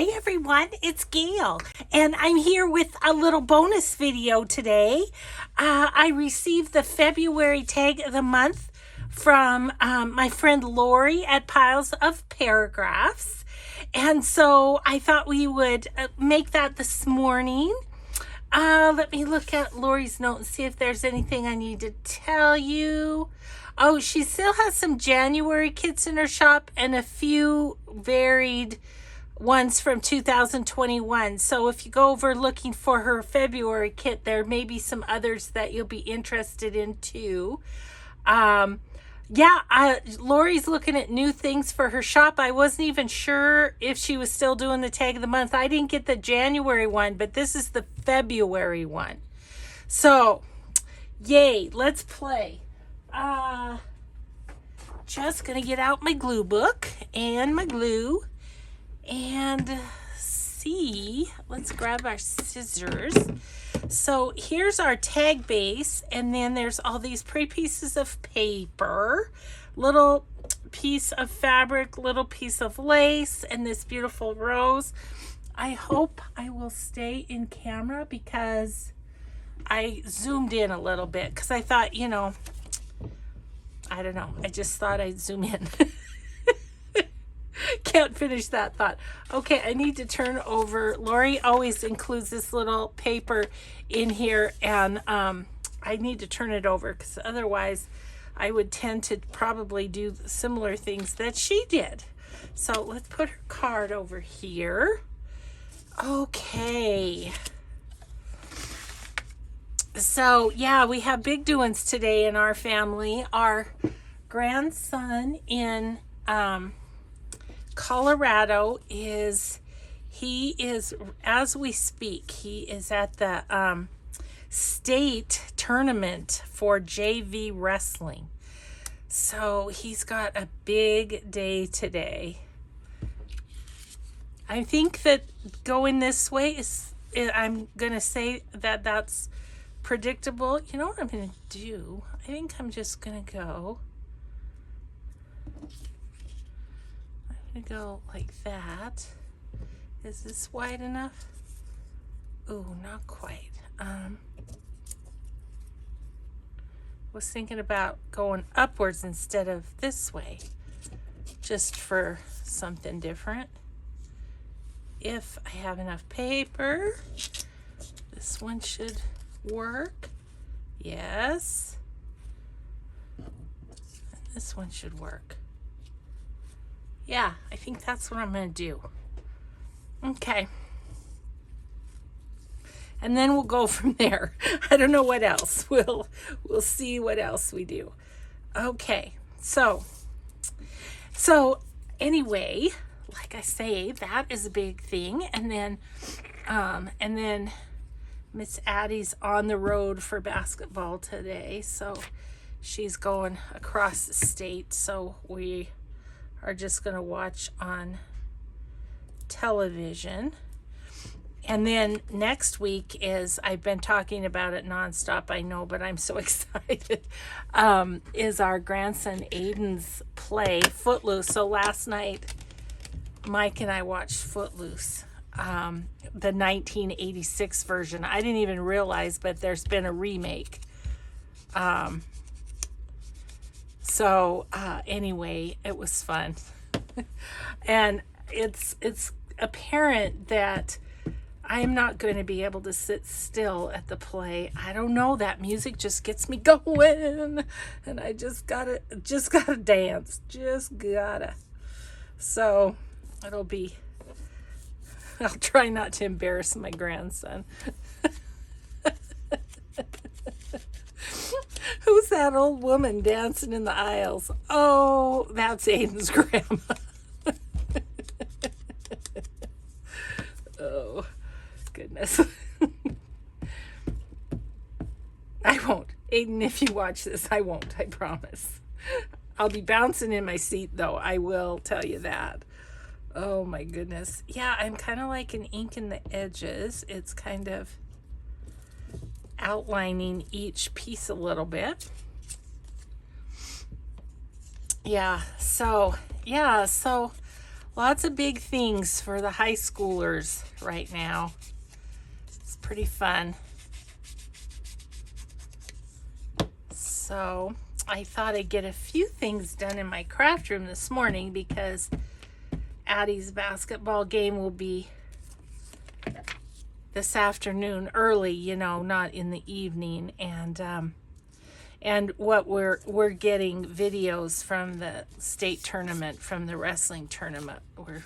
Hi everyone, it's Gail, and I'm here with a little bonus video today. I received the February tag of the month from my friend Lori at Piles of Paragraphs, and so I thought we would make that this morning. Let me look at Lori's note and see if there's anything I need to tell you. Oh, she still has some January kits in her shop and a few varied ones from 2021. So if you go over looking for her February kit, there may be some others that you'll be interested in too. Lori's looking at new things for her shop. I wasn't even sure if she was still doing the tag of the month. I didn't get the January one, but this is the February one. So, yay, let's play. Just gonna get out my glue book and my glue and see. Let's grab our scissors. So here's our tag base, and then there's all these pretty pieces of paper, little piece of fabric, little piece of lace, and this beautiful rose. I hope I will stay in camera because I zoomed in a little bit because I thought, I don't know. I just thought I'd zoom in. Can't finish that thought. Okay, I need to turn over. Lori always includes this little paper in here, and I need to turn it over because otherwise I would tend to probably do similar things that she did. So let's put her card over here. Okay. So yeah, we have big doings today in our family. Our grandson in Colorado is as we speak, he is at the state tournament for JV wrestling. So he's got a big day today. I think that going this way I'm gonna say that that's predictable. You know what I'm gonna do? I think I'm just gonna go like that. Is this wide enough? Ooh, not quite. Was thinking about going upwards instead of this way, just for something different. If I have enough paper, this one should work. Yes. And this one should work. Yeah, I think that's what I'm going to do. Okay. And then we'll go from there. I don't know what else. We'll see what else we do. Okay. So anyway, like I say, that is a big thing. And then Miss Addie's on the road for basketball today. So she's going across the state. So we are just going to watch on television. And then next week I've been talking about it nonstop, I know, but I'm so excited, is our grandson Aiden's play, Footloose. So last night, Mike and I watched Footloose, the 1986 version. I didn't even realize, but there's been a remake. Anyway, it was fun. And it's apparent that I'm not going to be able to sit still at the play. I don't know, that music just gets me going, and I just gotta dance. Just gotta. So I'll try not to embarrass my grandson. Who's that old woman dancing in the aisles? Oh, that's Aiden's grandma. Oh, goodness. I won't. Aiden, if you watch this, I won't, I promise. I'll be bouncing in my seat, though. I will tell you that. Oh, my goodness. Yeah, I'm kind of like an ink in the edges. It's kind of outlining each piece a little bit. Yeah, so Lots of big things for the high schoolers right now. It's pretty fun. So I thought I'd get a few things done in my craft room this morning because Addie's basketball game will be this afternoon early, you know, not in the evening. And what we're getting videos from the state tournament, from the wrestling tournament. We're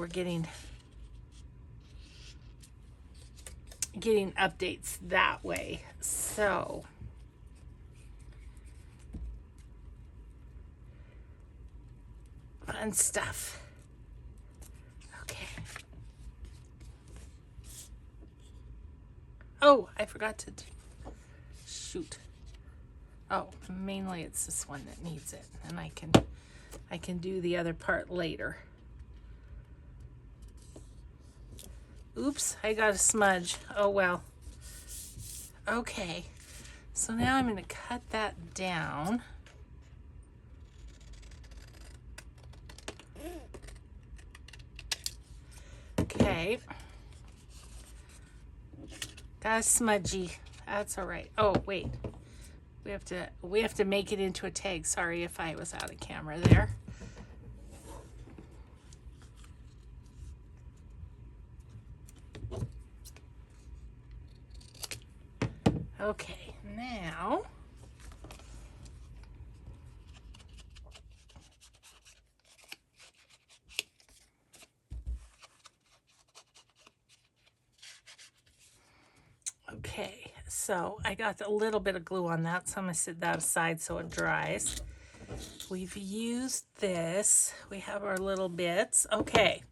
getting updates that way. So fun stuff. Okay. Oh, I forgot to shoot. Oh, mainly it's this one that needs it, and I can do the other part later. Oops, I got a smudge. Oh well. Okay, so now I'm going to cut that down. Okay. Got a smudgy. That's all right. Oh, wait. We have to make it into a tag. Sorry if I was out of camera there. Okay, now okay, so I got a little bit of glue on that, so I'm gonna set that aside so it dries. We've used this. We have our little bits. Okay,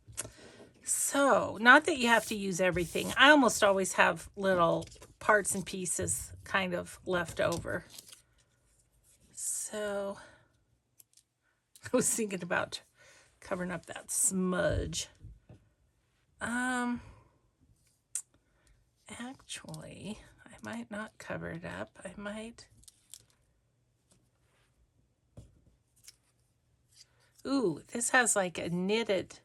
so not that you have to use everything. I almost always have little parts and pieces kind of left over. So I was thinking about covering up that smudge. Actually, I might not cover it up. I might. Ooh, this has like a knitted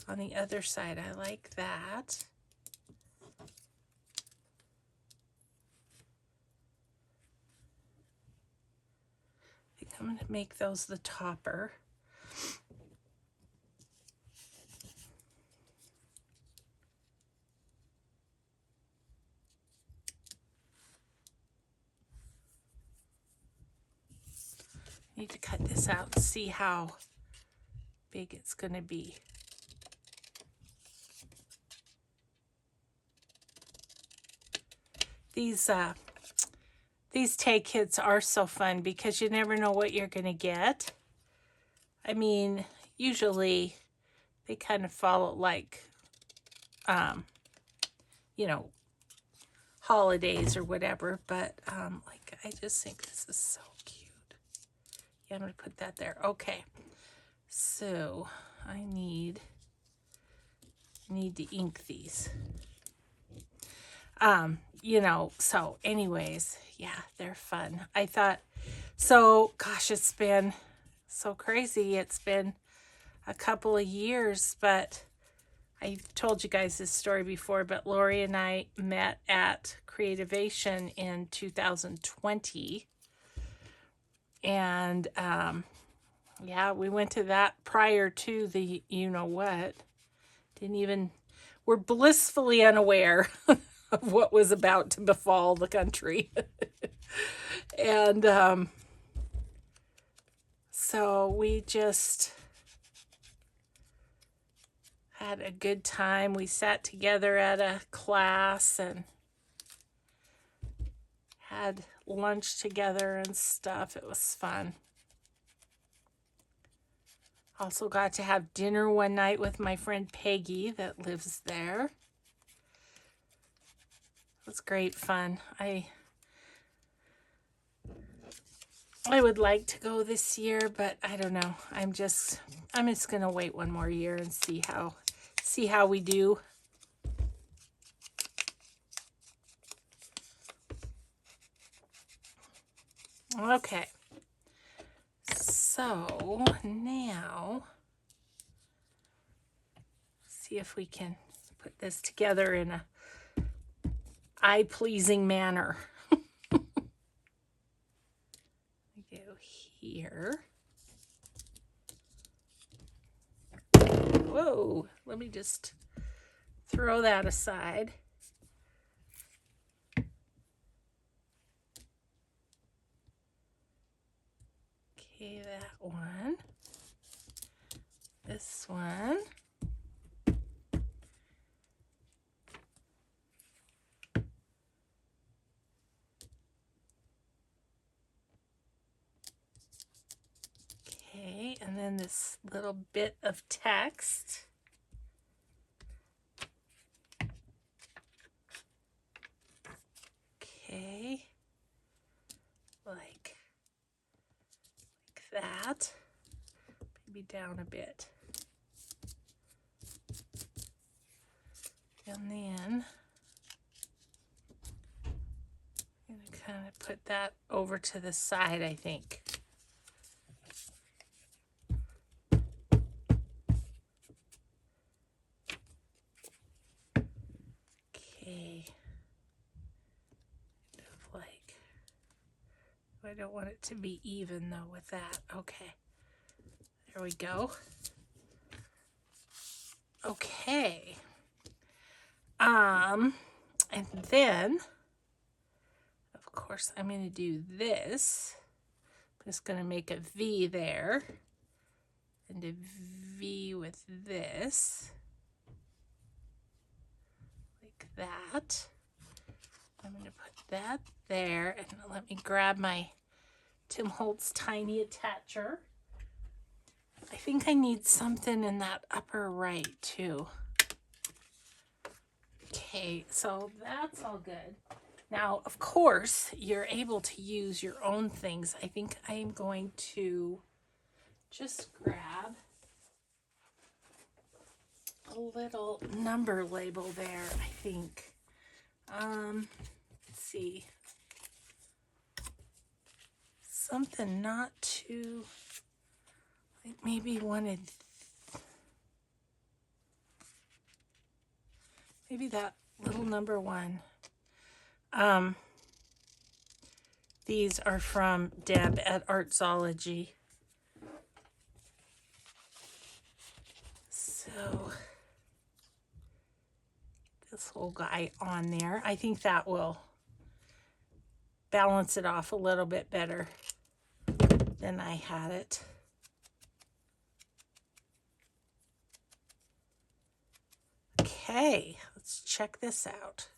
on the other side. I like that. I think I'm going to make those the topper. Need to cut this out and see how big it's going to be. These tag kits are so fun because you never know what you're going to get. I mean, usually they kind of follow like, you know, holidays or whatever, but like I just think this is so cute. Yeah, I'm going to put that there. Okay, so I need to ink these. You know, so anyways, yeah, they're fun. I thought, so gosh, it's been so crazy. It's been a couple of years, but I've told you guys this story before, but Lori and I met at Creativation in 2020. And yeah, we went to that prior to the you-know-what. We're blissfully unaware of what was about to befall the country. And so we just had a good time. We sat together at a class and had lunch together and stuff. It was fun. Also got to have dinner one night with my friend Peggy that lives there. It was great fun. I would like to go this year, but I don't know. I'm just gonna wait one more year and see how we do. Okay. So now, see if we can put this together in a eye-pleasing manner. Go here. Whoa, let me just throw that aside. Okay, that one. This one. Okay, and then this little bit of text. Okay, like that. Maybe down a bit. And then I'm going to kind of put that over to the side, I think. Okay. Like, I don't want it to be even though with that. Okay. There we go. Okay. And then, of course, I'm going to do this. I'm just going to make a V there. And a V with this. Like that. I'm going to put that there. And let me grab my Tim Holtz Tiny Attacher. I think I need something in that upper right too. Okay, so that's all good. Now, of course, you're able to use your own things. I think I am going to just grab a little number label there, I think. Let's see. Something not too, like maybe wanted, maybe that little number one. These are from Deb at Artsology. So this whole guy on there, I think that will balance it off a little bit better than I had it. Okay, let's check this out.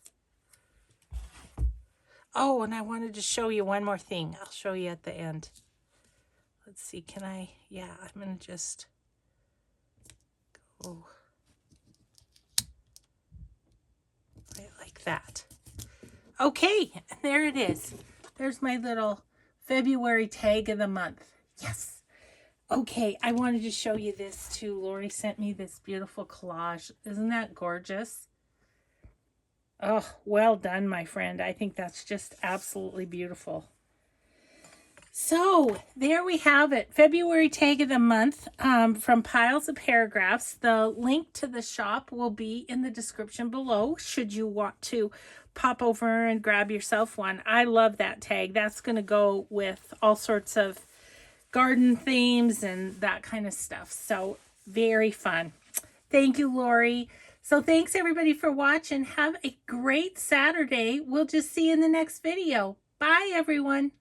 Oh, and I wanted to show you one more thing. I'll show you at the end. Let's see, can I? Yeah, I'm going to just go right like that. Okay, and there it is. There's my little February tag of the month. Yes. Okay, I wanted to show you this too. Lori sent me this beautiful collage. Isn't that gorgeous? Oh, well done, my friend. I think that's just absolutely beautiful. So there we have it. February tag of the month from Piles of Paragraphs. The link to the shop will be in the description below should you want to pop over and grab yourself one. I love that tag. That's going to go with all sorts of garden themes and that kind of stuff. So very fun. Thank you, Lori. So thanks everybody for watching. Have a great Saturday. We'll just see you in the next video. Bye, everyone.